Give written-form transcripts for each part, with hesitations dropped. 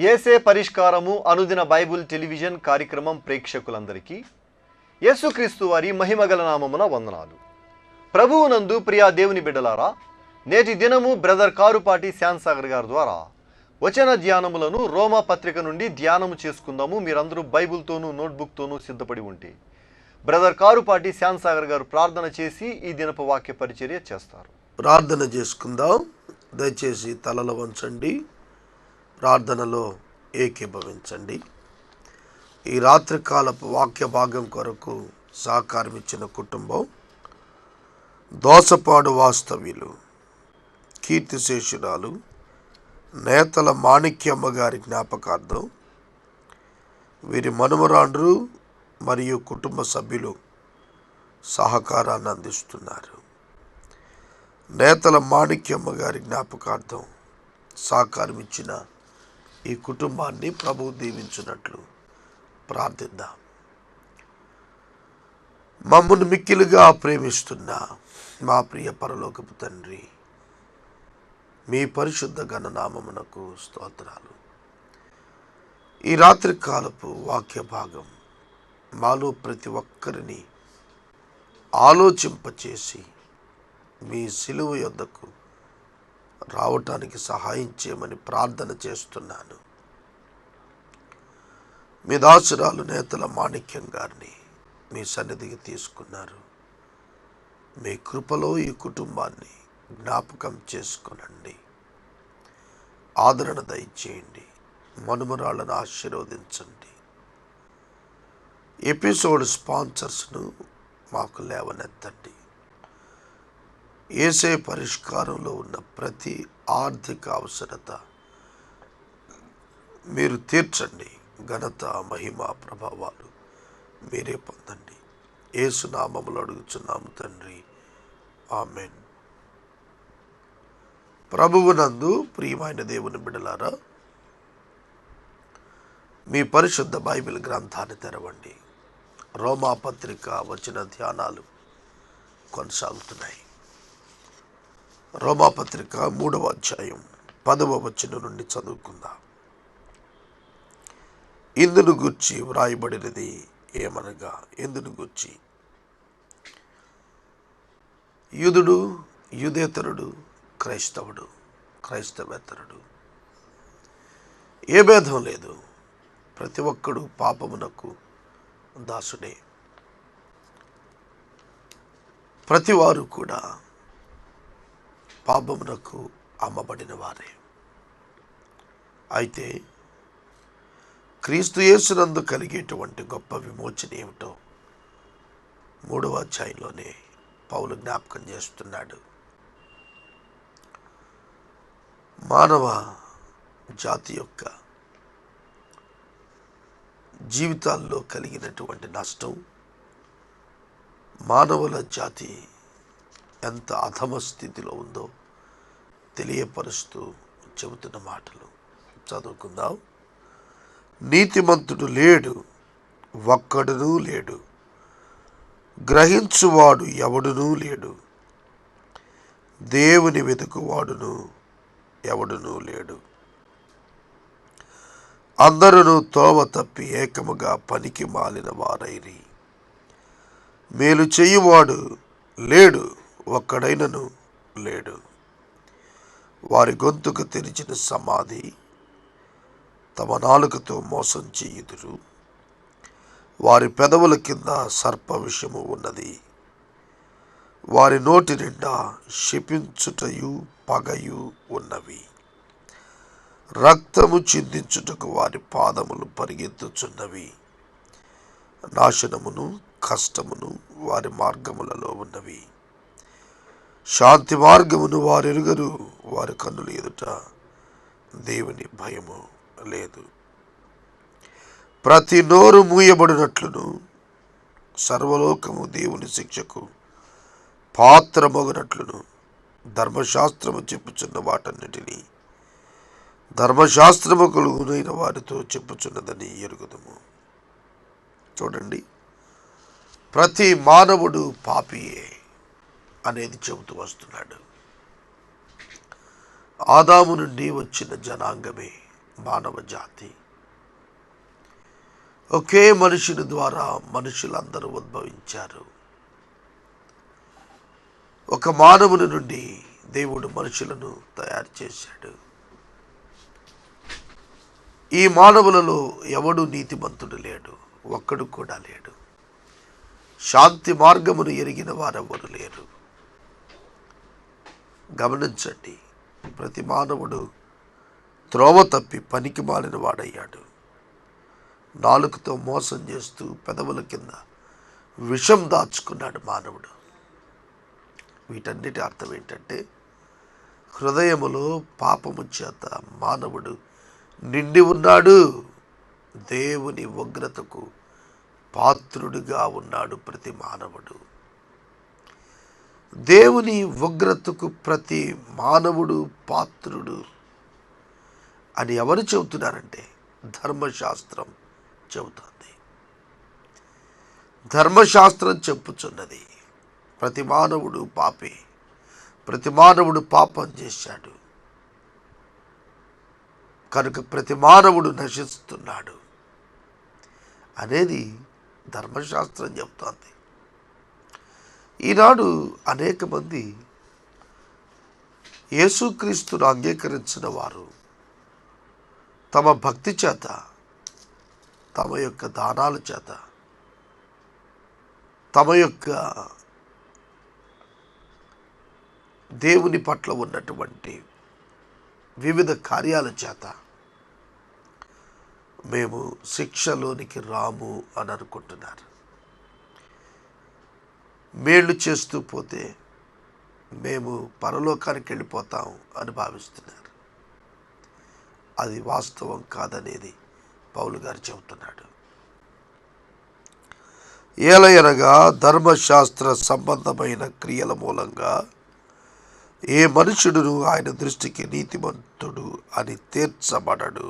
యేసే పరిష్కారము అనుదిన Bible television కార్యక్రమం ప్రేక్షకులందరికీ యేసుక్రీస్తు వారి మహిమగల నామమున వందనాలు. ప్రభువునందు ప్రియా దేవుని బిడ్డలారా, నేటి దినము బ్రదర్ కారుపాటి శ్యాన్సాగర్ గారి ద్వారా వచన ధ్యానములను రోమా పత్రిక నుండి ధ్యానము చేసుకుందాము. మీరందరూ బైబుల్తోనూ నోట్బుక్తోనూ సిద్ధపడి ఉంటే బ్రదర్ కారుపాటి శ్యాన్సాగర్ గారు ప్రార్థన చేసి ఈ దినపు వాక్య పరిచర్య చేస్తారు. ప్రార్థన చేసుకుందాం. దయచేసి తలలు వంచండి, ప్రార్థనలో ఏకీభవించండి. ఈ రాత్రికాలపు వాక్య భాగం కొరకు సహకారం ఇచ్చిన కుటుంబం దోసపాడు వాస్తవ్యులు కీర్తిశేషురాలు నేతల మాణిక్యమ్మ గారి జ్ఞాపకార్థం వీరి మనుమరాండ్రు మరియు కుటుంబ సభ్యులు సహకారాన్ని అందిస్తున్నారు. నేతల మాణిక్యమ్మ గారి జ్ఞాపకార్థం సహకారం ఇచ్చిన ఈ కుటుంబాన్ని ప్రభువు దీవించినట్లు ప్రార్థిద్దాం. మమ్మల్ని మిక్కిలుగా ప్రేమిస్తున్న మా ప్రియ పరలోకపు తండ్రి, మీ పరిశుద్ధ ఘననామమునకు స్తోత్రాలు. ఈ రాత్రి కాలపు వాక్య భాగం మాలో ప్రతి ఒక్కరిని ఆలోచింపచేసి మీ సిలువ యొద్దకు రావటానికి సహాయం చేయమని ప్రార్థన చేస్తున్నాను. మీ దాసురాలు నేతల మాణిక్యం గారిని మీ సన్నిధికి తీసుకున్నారు. మీ కృపలో ఈ కుటుంబాన్ని జ్ఞాపకం చేసుకొనండి, ఆదరణ దయచేయండి, మనుమరాళ్ళను ఆశీర్వదించండి. ఎపిసోడ్ స్పాన్సర్స్ను మాకు లేవనెత్తండి. యేసే పరిష్కారంలో ఉన్న ప్రతి ఆర్థిక అవసరత మీరు తీర్చండి. ఘనత, మహిమ, ప్రభావాలు మీరే పొందండి. యేసు నామములో అడుగుచున్నాము తండ్రి, ఆమెన్. ప్రభువునందు ప్రియమైన దేవుని బిడ్డలారా, మీ పరిశుద్ధ బైబిల్ గ్రంథాన్ని తెరవండి. రోమా పత్రిక వచన ధ్యానాలు కొనసాగుతున్నాయి. రోమాపత్రిక 3వ అధ్యాయం 10వ వచనం నుండి చదువుకుందాం. ఇందును గూర్చి వ్రాయబడినది ఏమనగా, ఇందును గూర్చి యూదుడు, యూదేతరుడు, క్రైస్తవుడు, క్రైస్తవేతరుడు ఏ భేదం లేదు. ప్రతి ఒక్కడు పాపమునకు దాసుడే. ప్రతివారు కూడా పాపమునకు అమ్మబడిన వారే. అయితే క్రీస్తు యేసునందు కలిగేటువంటి గొప్ప విమోచన ఏమిటో 3వ అధ్యాయంలోనే పౌలు జ్ఞాపకం చేస్తున్నాడు. మానవ జాతి యొక్క జీవితాల్లో కలిగినటువంటి నష్టం, మానవుల జాతి ఎంత అధమ స్థితిలో ఉందో తెలియపరుస్తూ చెబుతున్న మాటలు చదువుకుందాం. నీతిమంతుడు లేడు, ఒక్కడునూ లేడు, గ్రహించువాడు ఎవడునూ లేడు, దేవుని వెతుకువాడును ఎవడునూ లేడు. అందరూ తోవ తప్పి ఏకముగా పనికి మాలిన వారైరి. మేలు చేయువాడు లేడు, ఒక్కడైనను లేడు. వారి గొంతుకు తెరిచిన సమాధి, తమ నాలుకతో మోసం చేయుదురు. వారి పెదవుల కింద సర్ప విషము ఉన్నది. వారి నోటి నిండా శపించుటయు పగయు ఉన్నవి. రక్తము చిందించుటకు వారి పాదములు పరిగెత్తుచున్నవి. నాశనమును కష్టమును వారి మార్గములలో ఉన్నవి. శాంతి మార్గమును వారెరుగరు. వారి కన్నుల ఎదుట దేవుని భయము లేదు. ప్రతి నోరు మూయబడినట్లును సర్వలోకము దేవుని శిక్షకు పాత్రమగునట్లును ధర్మశాస్త్రము చెప్పుచున్న వాటన్నిటినీ ధర్మశాస్త్రముకు లోనైన వారితో చెప్పుచున్నదని ఎరుగుదము. చూడండి, ప్రతి మానవుడు పాపియే అనేది చెబుతూ వస్తున్నాడు. ఆదాము నుండి వచ్చిన జనాంగమే మానవ జాతి. ఒకే మనుషుని ద్వారా మనుషులందరూ ఉద్భవించారు. ఒక మానవుని నుండి దేవుడు మనుషులను తయారు చేశాడు. ఈ మానవులలో ఎవడు నీతిమంతుడు లేడు, ఒక్కడు కూడా లేడు. శాంతి మార్గమును ఎరిగిన వారెవరు లేరు. గమనించండి, ప్రతి మానవుడు త్రోవ తప్పి పనికి మాలిన వాడయ్యాడు. నాలుకతో మోసం చేస్తూ పెదవుల కింద విషం దాచుకున్నాడు మానవుడు. వీటన్నిటి అర్థం ఏంటంటే, హృదయములో పాపము చేత మానవుడు నిండి ఉన్నాడు. దేవుని ఉగ్రతకు పాత్రుడిగా ఉన్నాడు ప్రతి మానవుడు. దేవుని ఉగ్రతకు ప్రతి మానవుడు పాత్రుడు అని ఎవరు చెబుతున్నారంటే ధర్మశాస్త్రం చెబుతుంది. ధర్మశాస్త్రం చెప్పుచున్నది ప్రతి మానవుడు పాపి, ప్రతి మానవుడు పాపం చేశాడు కనుక ప్రతి మానవుడు నశిస్తున్నాడు అనేది ధర్మశాస్త్రం చెబుతోంది. ఈనాడు అనేక మంది యేసుక్రీస్తును అంగీకరించిన వారు తమ భక్తి చేత, తమ యొక్క దానాల చేత, తమ యొక్క దేవుని పట్ల ఉన్నటువంటి వివిధ కార్యాల చేత మేము శిక్షలోనికి రాము అని అనుకుంటున్నారు. మేళ్ళు చేస్తూ పోతే మేము పరలోకానికి వెళ్ళిపోతాం అని భావిస్తున్నారు. అది వాస్తవం కాదనేది పౌలు గారు చెబుతున్నాడు. ఏలయనగా ధర్మశాస్త్ర సంబంధమైన క్రియల మూలంగా ఏ మనుషుడును ఆయన దృష్టికి నీతిమంతుడు అని తీర్చబడడు.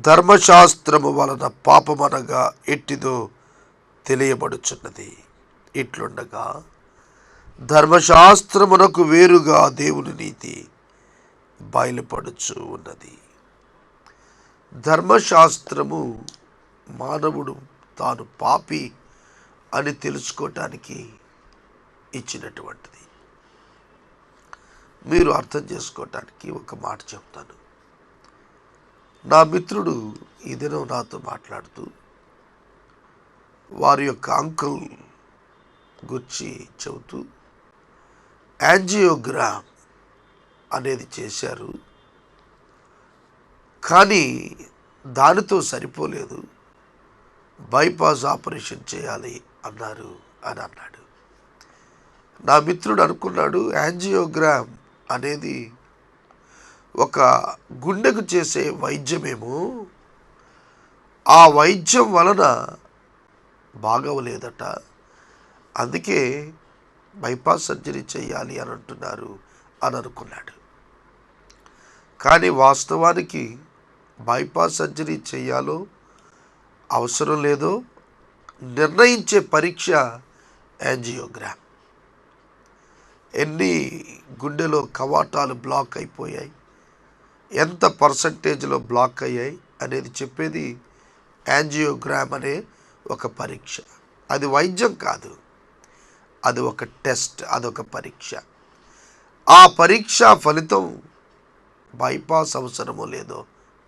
ధర్మశాస్త్రము వలన పాపమనగా ఎట్టిదో తెలియబడుచున్నది. ఇట్లుండగా ధర్మశాస్త్రమునకు వేరుగా దేవుని నీతి బయలుపడుచు ఉన్నది. ధర్మశాస్త్రము మానవుడు తాను పాపి అని తెలుసుకోవటానికి ఇచ్చినటువంటిది. మీరు అర్థం చేసుకోవటానికి ఒక మాట చెప్తాను. నా మిత్రుడు ఈ దినం నాతో మాట్లాడుతూ వారి యొక్క అంకుల్ గురించి చెబుతూ యాంజియోగ్రామ్ అనేది చేశారు, కానీ దానితో సరిపోలేదు, బైపాస్ ఆపరేషన్ చేయాలి అన్నారు అని అన్నాడు. నా మిత్రుడు అనుకున్నాడు, యాంజియోగ్రామ్ అనేది ఒక గుండెకు చేసే వైద్యమేమో, ఆ వైద్యం వలన బాగవలేదట, అందుకే బైపాస్ సర్జరీ చేయాలి అని అంటున్నారు అని అనుకున్నాడు. కానీ వాస్తవానికి బైపాస్ సర్జరీ చేయాలో అవసరం లేదో నిర్ణయించే పరీక్ష యాంజియోగ్రామ్. ఎన్ని గుండెలో కవాటాలు బ్లాక్ అయిపోయాయి, ఎంత పర్సంటేజ్లో బ్లాక్ అయ్యాయి అనేది చెప్పేది యాంజియోగ్రామ్ అనే ఒక పరీక్ష. అది వైద్యం కాదు, అది ఒక టెస్ట్, అదొక పరీక్ష. ఆ పరీక్ష ఫలితం బైపాస్ అవసరమో లేదో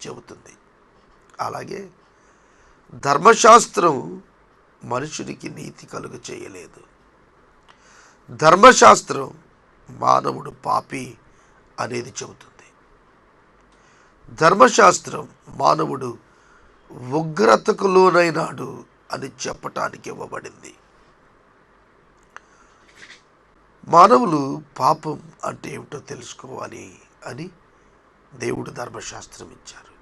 చెబుతుంది. అలాగే ధర్మశాస్త్రం మనుషునికి నీతి కలుగ చేయలేదు. ధర్మశాస్త్రం మానవుడు పాపి అనేది చెబుతుంది. ధర్మశాస్త్రం మానవుడు ఉగ్రతకు లోనైనాడు అని చెప్పటానికి ఇవ్వబడింది. మానవులు పాపం అంటే ఏమిటో తెలుసుకోవాలి అని దేవుడు ధర్మశాస్త్రం ఇచ్చారు.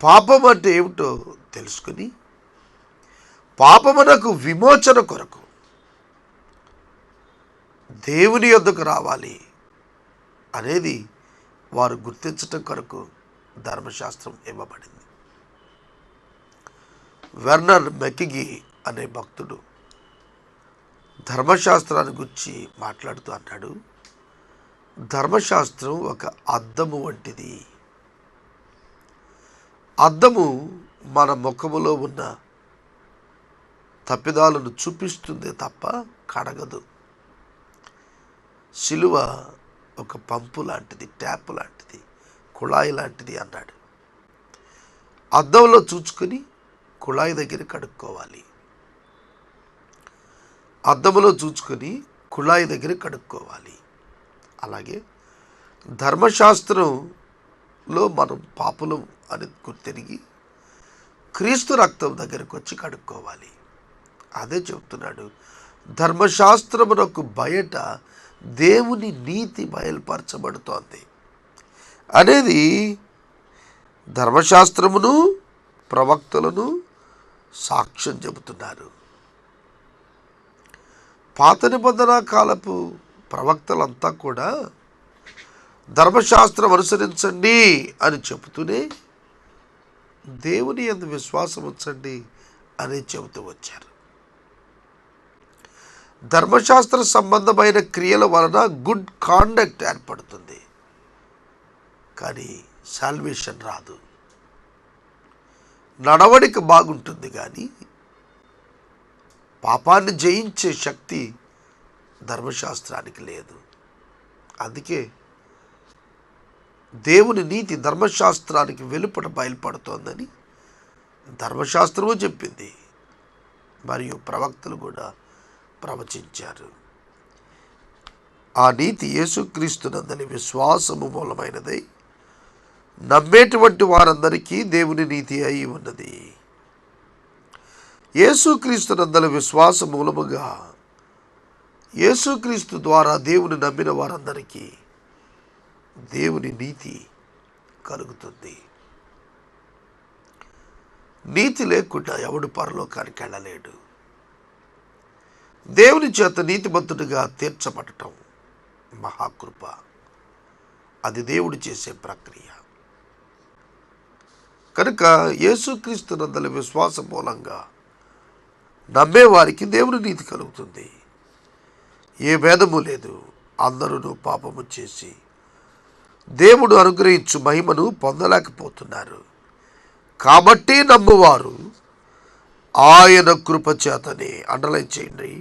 పాపం అంటే ఏమిటో తెలుసుకుని పాపమునకు విమోచన కొరకు దేవుని యొద్దకు రావాలి అనేది వారు గుర్తించటం కొరకు ధర్మశాస్త్రం ఇవ్వబడింది. వెర్నర్ మెకిగి అనే భక్తుడు ధర్మశాస్త్రాన్ని గురించి మాట్లాడుతూ అన్నాడు, ధర్మశాస్త్రం ఒక అద్దము వంటిది అద్దము మన ముఖములో ఉన్న తప్పిదాలను చూపిస్తుంది తప్ప కడగదు. సిలువ ఒక పంపు లాంటిది, ట్యాప్ లాంటిది, కుళాయి లాంటిది అన్నాడు. అద్దంలో చూచుకొని కుళాయి దగ్గర కడుక్కోవాలి. అద్దంలో చూచుకొని కుళాయి దగ్గర కడుక్కోవాలి. అలాగే ధర్మశాస్త్రంలో మనం పాపులం అని గుర్తిరిగి క్రీస్తు రక్తం దగ్గరకు వచ్చి కడుక్కోవాలి. అదే చెప్తున్నాడు, ధర్మశాస్త్రమునకు బయట దేవుని నీతి బయలుపరచబడుతోంది అనేది ధర్మశాస్త్రమును ప్రవక్తలను సాక్ష్యం చెబుతున్నారు. పాత నిబంధన కాలపు ప్రవక్తలంతా కూడా ధర్మశాస్త్రం అనుసరించండి అని చెబుతూనే దేవుని యందు విశ్వాసం ఉంచండి అని చెబుతూ వచ్చారు. ధర్మశాస్త్ర సంబంధమైన క్రియల వలన గుడ్ కాండక్ట్ ఏర్పడుతుంది, కానీ సాల్వేషన్ రాదు. నడవడిక బాగుంటుంది కానీ పాపాన్ని జయించే శక్తి ధర్మశాస్త్రానికి లేదు. అందుకే దేవుని నీతి ధర్మశాస్త్రానికి వెలుపట బయలుపడుతోందని ధర్మశాస్త్రము చెప్పింది, మరియు ప్రవక్తలు కూడా ప్రవచించారు. ఆ నీతి యేసుక్రీస్తునందలి విశ్వాసము మూలమైనదై నమ్మేటువంటి వారందరికీ దేవుని నీతి అయి ఉన్నది. యేసుక్రీస్తునందలి విశ్వాస మూలముగా యేసుక్రీస్తు ద్వారా దేవుని నమ్మిన వారందరికీ దేవుని నీతి కలుగుతుంది. నీతి లేకుండా ఎవడు పరలోకానికి వెళ్ళలేడు. దేవుని చేత నీతిమంతుడిగా తీర్చబడటం మహాకృప. అది దేవుడు చేసే ప్రక్రియ. కనుక యేసుక్రీస్తునందలి విశ్వాసం మూలంగా నమ్మేవారికి దేవుని నీతి కలుగుతుంది. ఏ భేదము లేదు. అందరూ పాపము చేసి దేవుడు అనుగ్రహించు మహిమను పొందలేకపోతున్నారు. కాబట్టి నమ్మువారు ఆయన కృపచేతనే, అండర్లైన్ చేయండి,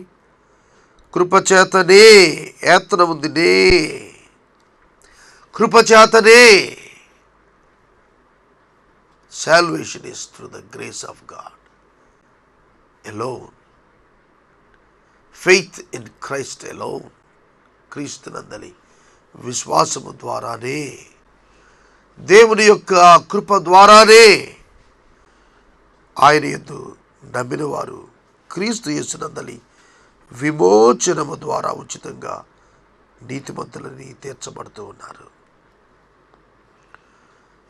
కృపచేతనే, ఏతన ఉందినే, కృపచేతనే. Salvation is through the grace of God alone. Faith in Christ alone. క్రీస్తునందలి విశ్వాసము ద్వారానే, దేవుని యొక్క కృప ద్వారానే ఆయన యందు నమ్మిన వారు క్రీస్తు యేసునందలి విమోచనము ద్వారా ఉచితంగా నీతిమంతులని తీర్చబడుతూ ఉన్నారు.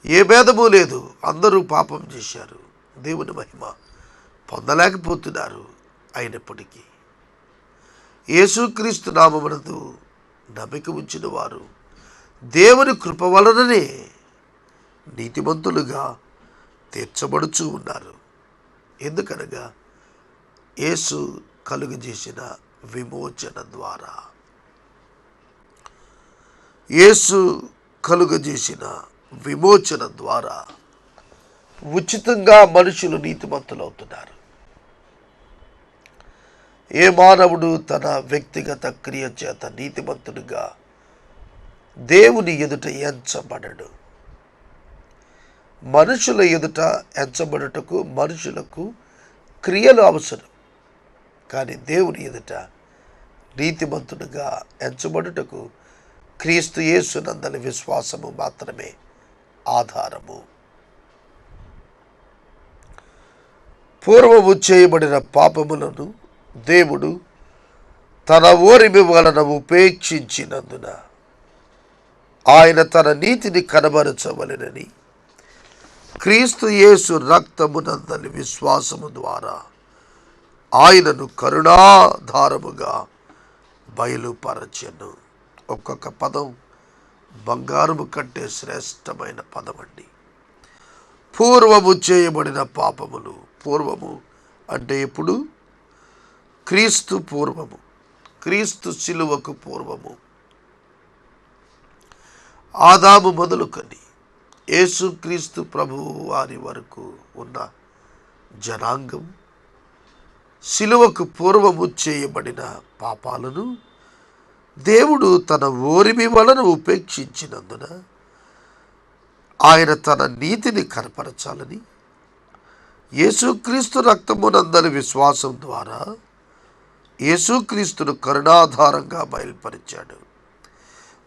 ఏ భేదము లేదు. అందరూ పాపం చేశారు, దేవుని మహిమ పొందలేకపోతున్నారు. అయినప్పటికీ యేసుక్రీస్తు నామమునందు నమ్మిక ఉంచిన వారు దేవుని కృప వలననే నీతిమంతులుగా తీర్చబడుచూ ఉన్నారు. ఎందుకనగా యేసు కలుగజేసిన విమోచన ద్వారా, యేసు కలుగజేసిన విమోచన ద్వారా ఉచితంగా మనుషులు నీతిమంతులవుతున్నారు. ఏ మానవుడు తన వ్యక్తిగత క్రియ చేత నీతిమంతుడిగా దేవుని ఎదుట ఎంచబడడు. మనుషుల ఎదుట ఎంచబడుటకు మనుషులకు క్రియలు అవసరం, కానీ దేవుని ఎదుట నీతిమంతుడిగా ఎంచబడుటకు క్రీస్తు యేసునందలి విశ్వాసము మాత్రమే ఆధారము. పూర్వము చేయబడిన పాపములను దేవుడు తన ఓరిమి వలన ఉపేక్షించినందున ఆయన తన నీతిని కనబరచవలెనని క్రీస్తు యేసు రక్తమునందలి విశ్వాసము ద్వారా ఆయనను కరుణాధారముగా బయలుపరచెను. ఒక్కొక్క పదం బంగారము కంటే శ్రేష్టమైన పదం అండి. పూర్వము చేయబడిన పాపములు. పూర్వము అంటే ఎప్పుడు? క్రీస్తు పూర్వము, క్రీస్తు శిలువకు పూర్వము. ఆదాము మొదలుకొని యేసుక్రీస్తు ప్రభువు వారి వరకు ఉన్న జనాంగం శిలువకు పూర్వము చేయబడిన పాపాలను దేవుడు తన ఓరిమి వలన ఉపేక్షించినందున ఆయన తన నీతిని కనపరచాలని యేసుక్రీస్తు రక్తమునందరి విశ్వాసం ద్వారా యేసుక్రీస్తును కరుణాధారంగా బయలుపరిచాడు.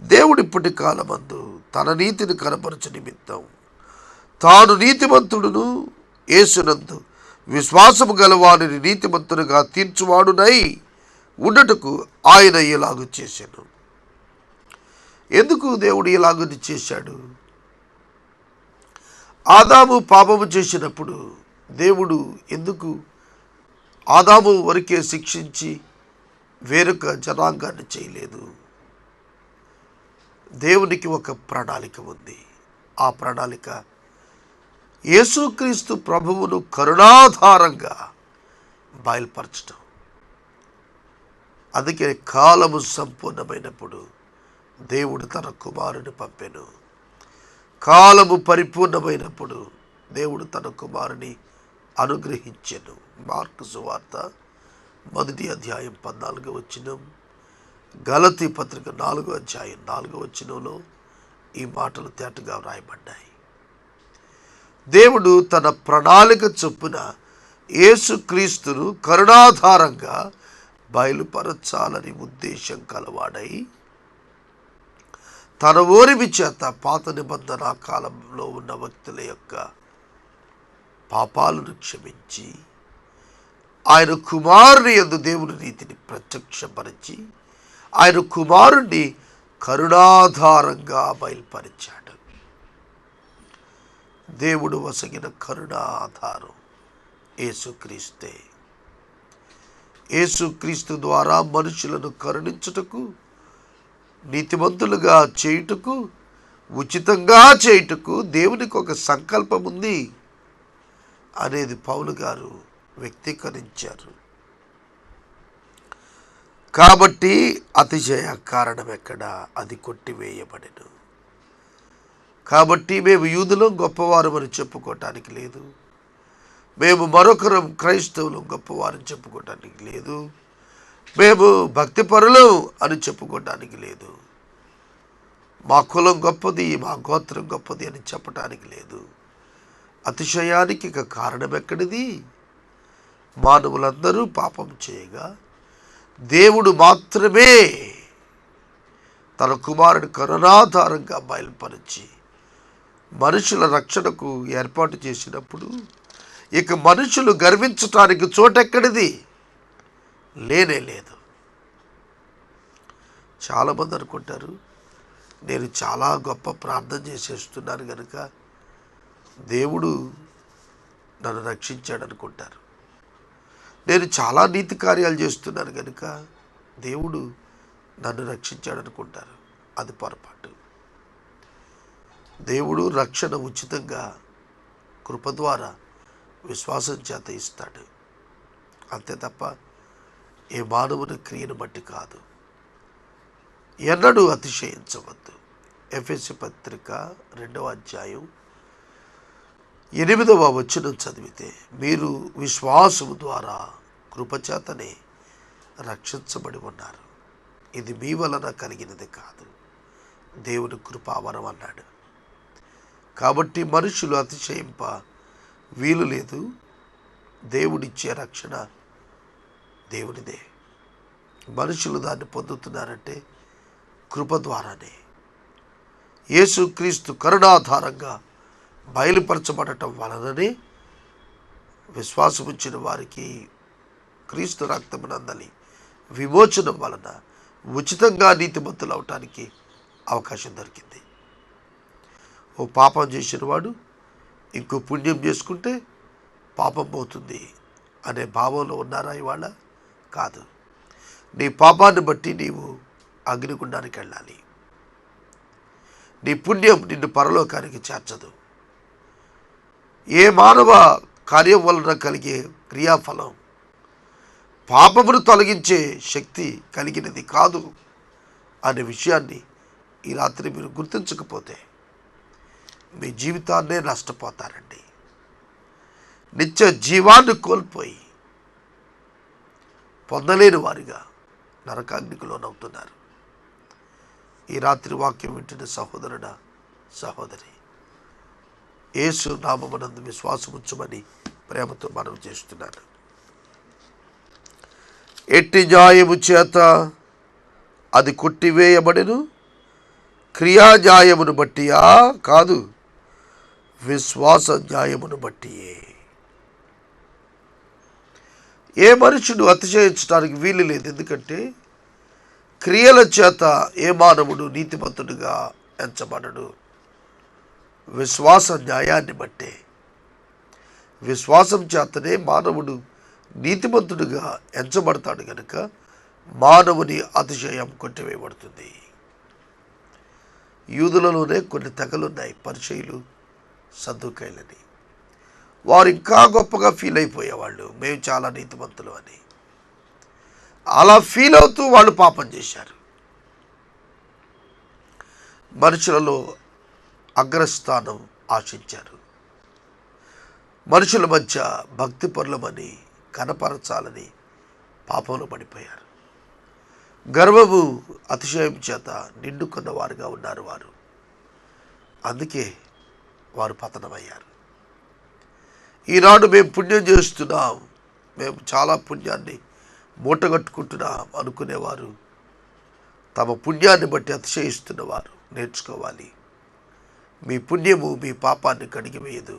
దేవుడిప్పటి కాలమందు తన నీతిని కనపరచు నిమిత్తం తాను నీతిమంతుడును యేసునందు విశ్వాసము గలవాడిని నీతిమంతునిగా తీర్చువాడునై ఉండటకు ఆయన ఇలాగు చేశాను. ఎందుకు దేవుడు ఇలాగుని చేశాడు? ఆదాము పాపము చేసినప్పుడు దేవుడు ఎందుకు ఆదాము వరకే శిక్షించి వేరొక జనాంగాన్ని చేయలేదు? దేవునికి ఒక ప్రణాళిక ఉంది. ఆ ప్రణాళిక యేసుక్రీస్తు ప్రభువును కరుణాధారంగా బయలుపరచడం. అందుకే కాలము సంపూర్ణమైనప్పుడు దేవుడు తన కుమారుని పంపెను. కాలము పరిపూర్ణమైనప్పుడు దేవుడు తన కుమారుని అనుగ్రహించెను. మార్కు సువార్త 1వ అధ్యాయం 14వ వచనం, గలతీ పత్రిక 4వ అధ్యాయం 4వ వచనంలో ఈ మాటలు తేటగా వ్రాయబడ్డాయి. దేవుడు తన ప్రణాళిక చొప్పున యేసుక్రీస్తును కరుణాధారంగా బయలుపరచాలని ఉద్దేశం కలవాడై తన ఓరిమి చేత పాత నిబంధన కాలంలో ఉన్న వ్యక్తుల యొక్క పాపాలను క్షమించి ఆయన కుమారుని యందు దేవుని నీతిని ప్రత్యక్షపరిచి ఆయన కుమారుణ్ణి కరుణాధారంగా బయలుపరిచాడు. దేవుడు వసగిన కరుణాధారం యేసుక్రీస్తే. యేసుక్రీస్తు ద్వారా మనుషులను కరుణించుటకు, నీతిమంతులుగా చేయుటకు, ఉచితంగా చేయుటకు దేవునికి ఒక సంకల్పం ఉంది అనేది పౌలు గారు వ్యక్తీకరించారు. కాబట్టి అతిశయ కారణం ఎక్కడ? అది కొట్టివేయబడెను. కాబట్టి మేము యూదులం గొప్పవారమని చెప్పుకోవటానికి లేదు, మేము మరొకరం క్రైస్తవులు గొప్పవారని చెప్పుకోవటానికి లేదు, మేము భక్తిపరులం అని చెప్పుకోవటానికి లేదు, మా కులం గొప్పది, మా గోత్రం గొప్పది అని చెప్పటానికి లేదు. అతిశయానికి ఇక కారణం ఎక్కడిది? మానవులందరూ పాపం చేయగా దేవుడు మాత్రమే తన కుమారుని కరుణాధారంగా బయలుపరిచి మనుషుల రక్షణకు ఏర్పాటు చేసినప్పుడు ఇక మనుషులు గర్వించటానికి చోటెక్కడిది? లేనే లేదు. చాలామంది అనుకుంటారు, నేను చాలా గొప్ప ప్రార్థన చేసేస్తున్నాను కనుక దేవుడు నన్ను రక్షించాడు అనుకుంటారు. నేను చాలా నీతి కార్యాలు చేస్తున్నాను కనుక దేవుడు నన్ను రక్షించాడు అనుకుంటారు. అది పొరపాటు. దేవుడు రక్షణ ఉచితంగా కృప ద్వారా విశ్వాసం చేత ఇస్తాడు, అంతే తప్ప ఏ మానవుని క్రియను బట్టి కాదు. ఎన్నడూ అతిశయించవద్దు. ఎఫెసీ పత్రిక 2వ అధ్యాయం 8వ వచనం చదివితే, మీరు విశ్వాసము ద్వారా కృపచేతనే రక్షించబడి ఉన్నారు, ఇది మీ వలన కలిగినది కాదు, దేవుని కృపావరం అన్నాడు. కాబట్టి మనుషులు అతిశయింప వీలు లేదు. దేవుడిచ్చే రక్షణ దేవునిదే. మనుషులు దాన్ని పొందుతున్నారంటే కృప ద్వారానే. యేసుక్రీస్తు కరుణాధారంగా బయలుపరచబడటం వలననే విశ్వాసముంచిన వారికి క్రీస్తు రక్తమునందలి విమోచనం వలన ఉచితంగా నీతిమంతులు అవటానికి అవకాశం దొరికింది. ఓ పాపం చేసిన వాడు ఇంకో పుణ్యం చేసుకుంటే పాపం పోతుంది అనే భావంలో ఉన్నారా ఇవాళ? కాదు. నీ పాపాన్ని బట్టి నీవు అగ్నిగుండానికి వెళ్ళాలి. నీ పుణ్యం నిన్ను పరలోకానికి చేర్చదు. ఏ మానవ కార్యం వలన కలిగే క్రియాఫలం పాపమును తొలగించే శక్తి కలిగినది కాదు అనే విషయాన్ని ఈ రాత్రి మీరు గుర్తించకపోతే మీ జీవితాన్నే నష్టపోతారండి. నిత్య జీవాన్ని కోల్పోయి పొందలేని వారిగా నరకాగ్నికి లోనవుతున్నారు. ఈ రాత్రి వాక్యం వింటున్న సహోదరుడా, సహోదరి, యేసు నామమునందు విశ్వాసముంచమని ప్రేమతో మనవి చేస్తున్నాను. ఎట్టి న్యాయము చేత అది కొట్టివేయబడెను? క్రియా న్యాయమును బట్టియా? కాదు, విశ్వాస న్యాయమును బట్టియే. ఏ మనుషుడు అతిశయించడానికి వీలు లేదు. ఎందుకంటే క్రియల చేత ఏ మానవుడు నీతిమంతుడుగా ఎంచబడడు. విశ్వాస న్యాయాన్ని బట్టే. విశ్వాసం చేతనే మానవుడు నీతిమంతుడుగా ఎంచబడతాడు కనుక మానవుని అతిశయం కొట్టివేయబడుతుంది. యూదులలోనే కొన్ని తెగలున్నాయి, పరిసయ్యులు, సద్దూకయ్యులని. వారు ఇంకా గొప్పగా ఫీల్ అయిపోయేవాళ్ళు, మేము చాలా నీతిమంతులు అని. అలా ఫీల్ అవుతూ వాళ్ళు పాపం చేశారు. మనుషులలో అగ్రస్థానం ఆశించారు. మనుషుల మధ్య భక్తి పరులమని కనపరచాలని పాపంలో పడిపోయారు. గర్వము అతిశయం చేత నిండుకున్న వారుగా ఉన్నారు వారు. అందుకే వారు పతనమయ్యారు. ఈనాడు మేము పుణ్యం చేస్తున్నాం, మేము చాలా పుణ్యాన్ని మూటగట్టుకుంటున్నాం అనుకునేవారు తమ పుణ్యాన్ని బట్టి అతిశయిస్తున్నవారు నేర్చుకోవాలి. మీ పుణ్యము మీ పాపాన్ని కడిగివేయదు.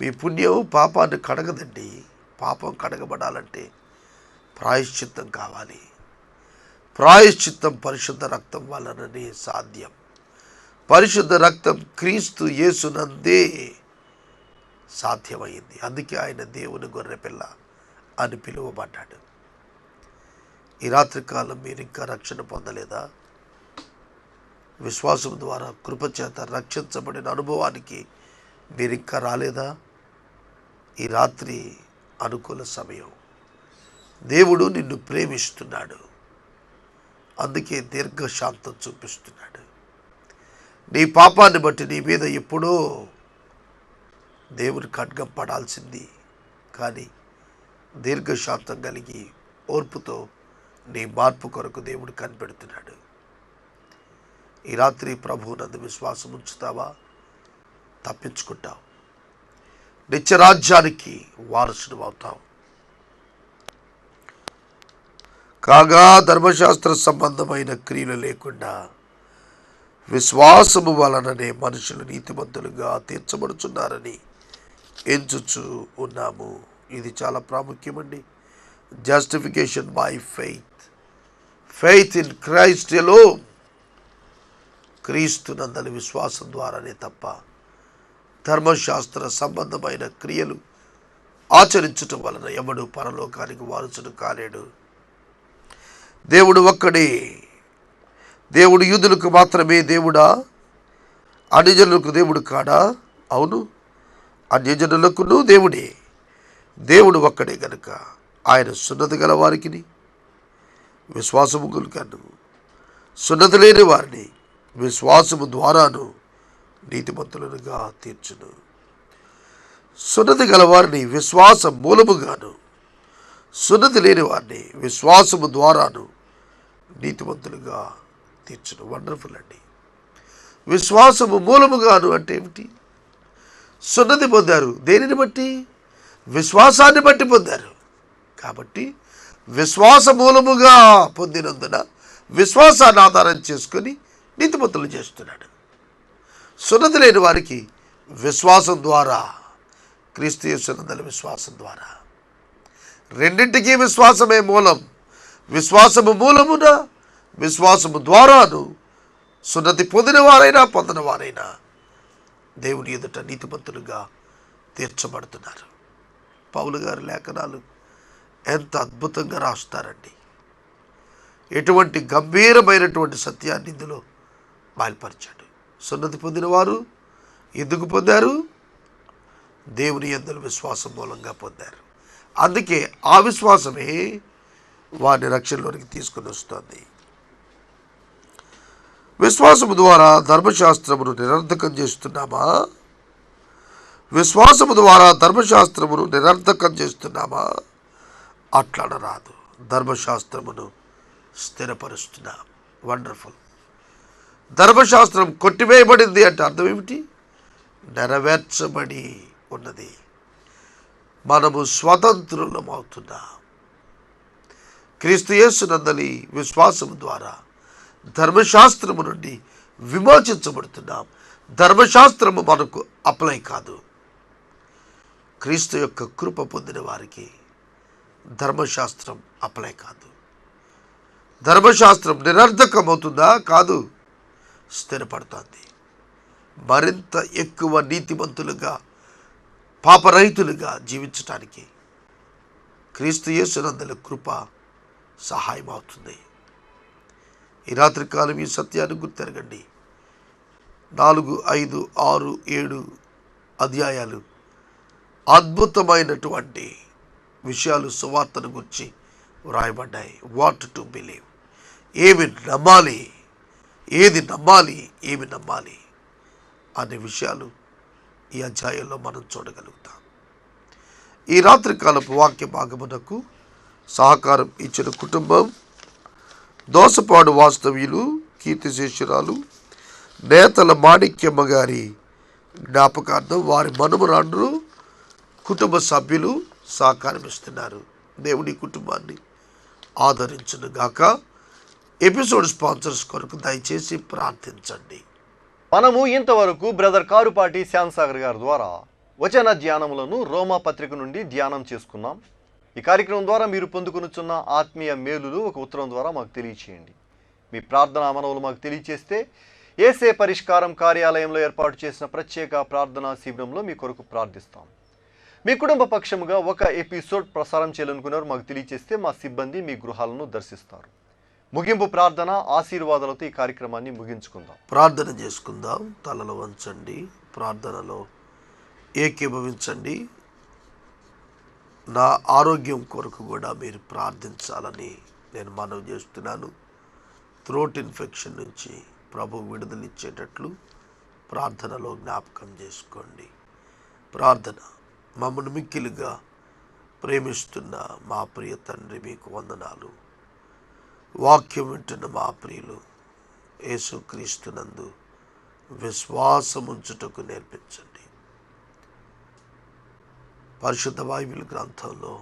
మీ పుణ్యం పాపాన్ని కడగదండి. పాపం కడగబడాలంటే ప్రాయశ్చిత్తం కావాలి. ప్రాయశ్చిత్తం పరిశుద్ధ రక్తం వలననే సాధ్యం. పరిశుద్ధ రక్తం క్రీస్తు యేసునందే సాధ్యమైంది. అందుకే ఆయన దేవుని గొర్రెపిల్ల అని పిలువబడ్డాడు. ఈ రాత్రికాలం మీరు ఇంకా రక్షణ పొందలేదా? విశ్వాసం ద్వారా కృపచేత రక్షించబడిన అనుభవానికి మీరు ఇంకా రాలేదా? ఈ రాత్రి అనుకూల సమయం. దేవుడు నిన్ను ప్రేమిస్తున్నాడు. అందుకే దీర్ఘశాంతం చూపిస్తున్నాడు. నీ పాపాన్ని బట్టి నీ మీద ఎప్పుడో దేవుని ఖడ్గం పడాల్సింది, కానీ దీర్ఘశాంతం కలిగి ఓర్పుతో నీ మార్పు కొరకు దేవుడు కనిపెడుతున్నాడు. ఈ రాత్రి ప్రభువునందు విశ్వాసం ఉంచుతావా? తప్పించుకుంటావు. నిత్యరాజ్యానికి వారసుడు అవుతావు. కాగా ధర్మశాస్త్ర సంబంధమైన క్రియలు లేకుండా విశ్వాసము వలననే మనుషులు నీతిమంతులుగా తీర్చబడుచున్నారని ఎంచుచు ఉన్నాము. ఇది చాలా ప్రాముఖ్యమండి. Justification by faith. Faith in Christ alone. క్రీస్తు నందలి విశ్వాసం ద్వారానే తప్ప ధర్మశాస్త్ర సంబంధమైన క్రియలు ఆచరించటం వలన ఎవడు పరలోకానికి వారసుడు కాలేడు. దేవుడు ఒక్కడే. దేవుడు యూదులకు మాత్రమే దేవుడా? అన్యజనులకు దేవుడు కాడా? అవును, అన్యజనులకును దేవుడే. దేవుడు ఒక్కడే గనుక ఆయన సున్నతి గల వారికి విశ్వాసము కలుగను, సున్నతి లేని వారిని విశ్వాసము ద్వారాను నీతిమంతులుగా తీర్చును. సున్నతి గల వారిని విశ్వాస మూలముగాను, సున్నతి లేని వారిని విశ్వాసము ద్వారాను నీతిమంతులుగా తీర్చును. వండర్ఫుల్ అండి. విశ్వాసము మూలముగాను అంటే ఏమిటి? సున్నతి పొందారు. దేనిని బట్టి? విశ్వాసాన్ని బట్టి పొందారు. కాబట్టి విశ్వాస మూలముగా పొందినందున విశ్వాసాన్ని ఆధారం చేసుకొని నీతిమంతులు చేస్తున్నాడు. సున్నతి లేని వారికి విశ్వాసం ద్వారా, క్రీస్తు యేసునందలి విశ్వాసం ద్వారా. రెండింటికి విశ్వాసమే మూలం. విశ్వాసము మూలమున, విశ్వాసము ద్వారాను సున్నతి పొందిన వారైనా పొందిన వారైనా దేవుని ఎదుట నీతిమంతులుగా తీర్చబడుతున్నారు. పౌలు గారి లేఖనాలు ఎంత అద్భుతంగా రాస్తారండి. ఎటువంటి గంభీరమైనటువంటి సత్యాన్ని ఇందులో బయలుపరిచాడు. సున్నతి పొందిన వారు ఎందుకు పొందారు? దేవుని యందు విశ్వాసం మూలంగా పొందారు. అందుకే ఆ విశ్వాసమే వారిని రక్షణలోనికి తీసుకుని వస్తుంది. విశ్వాసము ద్వారా ధర్మశాస్త్రమును నిరర్థకం చేస్తున్నామా? విశ్వాసము ద్వారా ధర్మశాస్త్రమును నిరర్థకం చేస్తున్నామా? అట్లనరాదు. ధర్మశాస్త్రమును స్థిరపరుస్తున్నాం. వండర్ఫుల్. ధర్మశాస్త్రం కొట్టివేయబడింది అంటే అర్థం ఏమిటి? నెరవేర్చబడి ఉన్నది. మనము స్వతంత్రులం అవుతున్నాం. క్రీస్తు యేసునందలి విశ్వాసము ద్వారా ధర్మశాస్త్రము నుండి విమోచించబడుతున్నాం. ధర్మశాస్త్రము మనకు అప్లై కాదు. క్రీస్తు యొక్క కృప పొందిన వారికి ధర్మశాస్త్రం అప్లై కాదు. ధర్మశాస్త్రం నిరర్థకమవుతుందా? కాదు, స్థిరపడుతుంది. మరింత ఎక్కువ నీతిమంతులుగా, పాపరహితులుగా జీవించటానికి క్రీస్తు యేసునందలి కృప సహాయం అవుతుంది. ఈ రాత్రికాలం ఈ సత్యాన్ని గుర్తెరగండి. 4, 5, 6, 7 అధ్యాయాలు అద్భుతమైనటువంటి విషయాలు సువార్తను గురించి వ్రాయబడ్డాయి. వాట్ టు బిలీవ్, ఏమి నమ్మాలి, ఏది నమ్మాలి, ఏమి నమ్మాలి అనే విషయాలు ఈ అధ్యాయంలో మనం చూడగలుగుతాం. ఈ రాత్రికాలపు వాక్య భాగమునకు సహకారం ఇచ్చిన కుటుంబం: దోసపాడు వాస్తవ్యులు, కీర్తిశేషురాలు నేతల మాణిక్యమ్మ గారి జ్ఞాపకార్థం వారి మనుమరాండ్రు కుటుంబ సభ్యులు సహకారమిస్తున్నారు. దేవుడి కుటుంబాన్ని ఆదరించును గాక. ఎపిసోడ్ స్పాన్సర్స్ కొరకు దయచేసి ప్రార్థించండి. మనము ఇంతవరకు బ్రదర్ కారుపాటి శ్యాంసాగర్ గారి ద్వారా వచన ధ్యానములను రోమా పత్రిక నుండి ధ్యానం చేసుకున్నాం. ఈ కార్యక్రమం ద్వారా మీరు పొందుకొనుచున్న ఆత్మీయ మేలులు ఒక ఉత్తరం ద్వారా మాకు తెలియచేయండి. మీ ప్రార్థనా మనవులు మాకు తెలియచేస్తే ఏసే పరిష్కారం కార్యాలయంలో ఏర్పాటు చేసిన ప్రత్యేక ప్రార్థనా శిబిరంలో మీ కొరకు ప్రార్థిస్తాం. మీ కుటుంబ పక్షముగా ఒక ఎపిసోడ్ ప్రసారం చేయాలనుకున్నారు మాకు తెలియచేస్తే మా సిబ్బంది మీ గృహాలను దర్శిస్తారు. ముగింపు ప్రార్థన ఆశీర్వాదాలతో ఈ కార్యక్రమాన్ని ముగించుకుందాం. ప్రార్థన చేసుకుందాం. తలలో వంచండి, ప్రార్థనలో ఏకీభవించండి. నా ఆరోగ్యం కొరకు కూడా మీరు ప్రార్థించాలని నేను మనవి చేస్తున్నాను. థ్రోట్ ఇన్ఫెక్షన్ నుంచి ప్రభు విడుదలిచ్చేటట్లు ప్రార్థనలో జ్ఞాపకం చేసుకోండి. ప్రార్థన. మమ్మల్ని మిక్కిలిగా ప్రేమిస్తున్న మా ప్రియ తండ్రి, మీకు వందనాలు. వాక్యం వింటున్న మా ప్రియులు యేసుక్రీస్తునందు విశ్వాసముంచుటకు నేర్పించండి. పరిశుద్ధ బైబిల్ గ్రంథంలో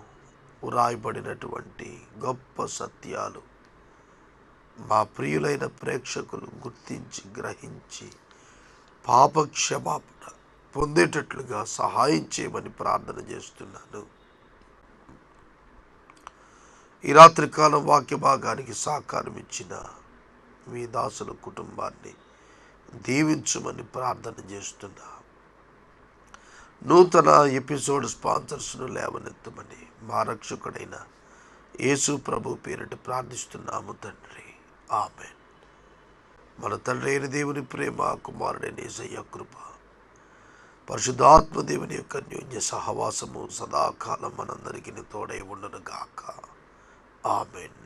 వ్రాయబడినటువంటి గొప్ప సత్యాలు మా ప్రియులైన ప్రేక్షకులు గుర్తించి గ్రహించి పాపక్షమాపణ పొందేటట్లుగా సహాయం చేయమని ప్రార్థన చేస్తున్నాను. ఈ రాత్రికాలం వాక్య భాగానికి సహకారం ఇచ్చిన మీ దాసుల కుటుంబాన్ని దీవించమని ప్రార్థన చేస్తున్నా. నూతన ఎపిసోడ్ స్పాన్సర్స్ను లేవనెత్తమని మా రక్షకుడైన యేసు ప్రభు పేరిట ప్రార్థిస్తున్నాము తండ్రి. ఆమేన్. మన తండ్రి అయిన దేవుని ప్రేమ, కుమారుడైన యేసయ్య కృప, పరిశుద్ధాత్మ దేవుని యొక్క అన్యోన్య సహవాసము సదాకాలం మనందరికీ తోడై ఉండును గాక. ఆమేన్.